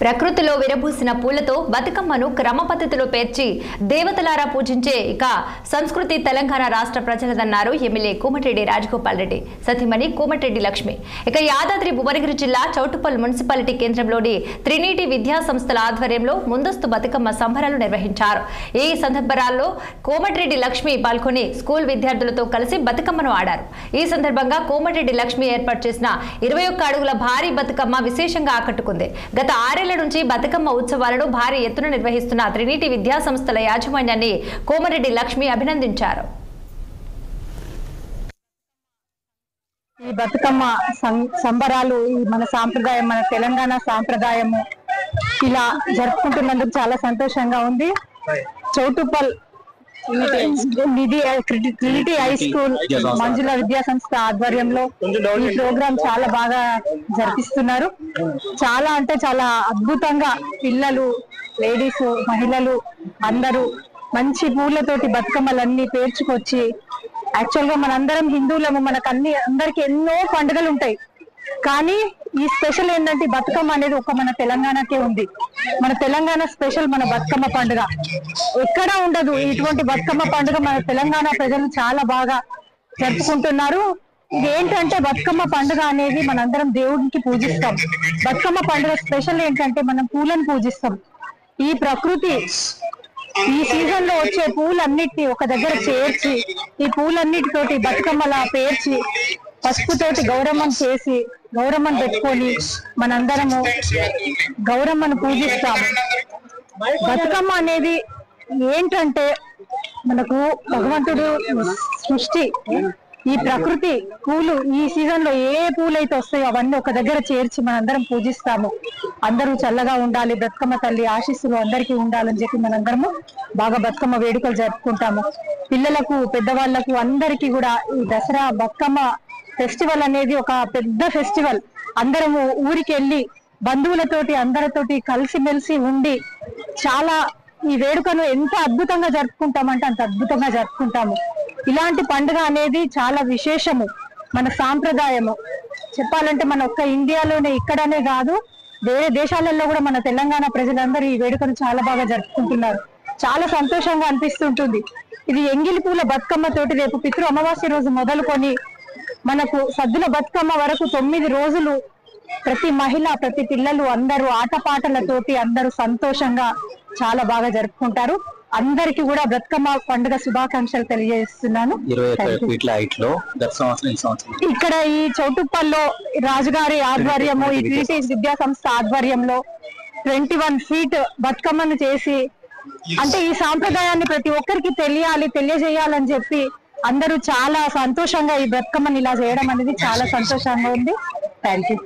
ప్రకృతిలో విరబూసిన పూలతో బతుకమ్మను క్రమ పద్ధతిలో పేర్చి దేవతలారా పూజించే ఇక సంస్కృతి తెలంగాణ రాష్ట్ర ప్రజలదన్నారు ఎమ్మెల్యే కోమటిరెడ్డి రాజగోపాల్ రెడ్డి సతీమణి కోమటిరెడ్డి లక్ష్మి. ఇక యాదాద్రి భువనగిరి జిల్లా చౌటుప్పల్ మున్సిపాలిటీ కేంద్రంలోని త్రినీటి విద్యా సంస్థల ఆధ్వర్యంలో ముందస్తు బతుకమ్మ సంబరాలు నిర్వహించారు. ఈ సందర్భాల్లో కోమటిరెడ్డి లక్ష్మి పాల్గొని స్కూల్ విద్యార్థులతో కలిసి బతుకమ్మను ఆడారు. ఈ సందర్భంగా కోమటిరెడ్డి లక్ష్మి ఏర్పాటు చేసిన 21 అడుగుల భారీ బతుకమ్మ విశేషంగా ఆకట్టుకుంది. గత 6 ఏళ్ల నుంచి బతుకమ్మ ఉత్సవాలను భారీ ఎత్తున నిర్వహిస్తున్న త్రినీటి విద్యా సంస్థల యాజమాన్యాన్ని కోమటిరెడ్డి లక్ష్మి అభినందించారు. ఈ బతుకమ్మ సంబరాలు మన సాంప్రదాయం, మన తెలంగాణ సాంప్రదాయము ఇలా జరుపుకుంటున్నందుకు చాలా సంతోషంగా ఉంది. చౌటుప్పల్ ట్రినిటీ హై స్కూల్ మంజుల విద్యా సంస్థ ఆధ్వర్యంలో ఈ ప్రోగ్రాం చాలా బాగా జరిపిస్తున్నారు. చాలా అంటే చాలా అద్భుతంగా పిల్లలు, లేడీస్, మహిళలు అందరూ మంచి పూలతోటి బతుకమ్మలన్నీ పేర్చుకొచ్చి, యాక్చువల్ గా మనందరం హిందువులము, మనకు అందరికి ఎన్నో పండుగలు ఉంటాయి. కానీ ఈ స్పెషల్ ఏంటంటే బతుకమ్మ అనేది ఒక మన తెలంగాణకే ఉంది. మన తెలంగాణ స్పెషల్ మన బతుకమ్మ పండుగ, ఎక్కడా ఉండదు. ఇటువంటి బతుకమ్మ పండుగ మన తెలంగాణ ప్రజలు చాలా బాగా జరుపుకుంటున్నారు. ఇదేంటంటే బతుకమ్మ పండుగ అనేది మనందరం దేవుడికి పూజిస్తాం. బతుకమ్మ పండుగ స్పెషల్ ఏంటంటే మనం పూలను పూజిస్తాం. ఈ ప్రకృతి ఈ సీజన్ లో వచ్చే పూలన్నిటిని ఒక దగ్గర చేర్చి, ఈ పూలన్నిటితోటి బతుకమ్మలా పేర్చి పసుపుతోటి గౌరమ్మను చేసి, గౌరమ్మను పెట్టుకొని మనందరము గౌరమ్మను పూజిస్తాము. బతుకమ్మ అనేది ఏంటంటే మనకు భగవంతుడు సృష్టి, ఈ ప్రకృతి పూలు ఈ సీజన్ లో ఏ పూలైతే వస్తాయో అవన్నీ ఒక దగ్గర చేర్చి మనందరం పూజిస్తాము. అందరూ చల్లగా ఉండాలి, బతుకమ్మ తల్లి ఆశీస్సులు అందరికీ ఉండాలని చెప్పి మనందరము బాగా బతుకమ్మ వేడుకలు జరుపుకుంటాము. పిల్లలకు, పెద్దవాళ్లకు అందరికీ కూడా ఈ దసరా బతుకమ్మ ఫెస్టివల్ అనేది ఒక పెద్ద ఫెస్టివల్. అందరము ఊరికి వెళ్ళి బంధువులతోటి అందరితోటి కలిసిమెలిసి ఉండి చాలా ఈ వేడుకను ఎంత అద్భుతంగా జరుపుకుంటామంటే అంత అద్భుతంగా జరుపుకుంటాము. ఇలాంటి పండుగ అనేది చాలా విశేషము, మన సాంప్రదాయము. చెప్పాలంటే మన ఒక్క ఇండియాలోనే ఇక్కడనే కాదు, వేరే దేశాలలో కూడా మన తెలంగాణ ప్రజలందరూ ఈ వేడుకను చాలా బాగా జరుపుకుంటున్నారు. చాలా సంతోషంగా అనిపిస్తుంటుంది. ఇది ఎంగిలి పూల బతుకమ్మ తోటి రేపు పితృ అమావాస్య రోజు మొదలుకొని మనకు సద్దుల బతుకమ్మ వరకు 9 రోజులు ప్రతి మహిళ, ప్రతి పిల్లలు అందరూ ఆటపాటలతోటి అందరూ సంతోషంగా చాలా బాగా జరుపుకుంటారు. అందరికి కూడా బతుకమ్మ పండుగ శుభాకాంక్షలు తెలియజేస్తున్నాను. ఇక్కడ ఈ చౌటుప్పల్లో రాజుగారి ఆధ్వర్యము, ఈ ట్రినిటీ విద్యా సంస్థ ఆధ్వర్యంలో 21 ఫీట్ బతుకమ్మను చేసి, అంటే ఈ సాంప్రదాయాన్ని ప్రతి ఒక్కరికి తెలియజేయాలని చెప్పి అందరూ చాలా సంతోషంగా ఈ బతుకమ్మని ఇలా చేయడం అనేది చాలా సంతోషంగా ఉంది. Thank you.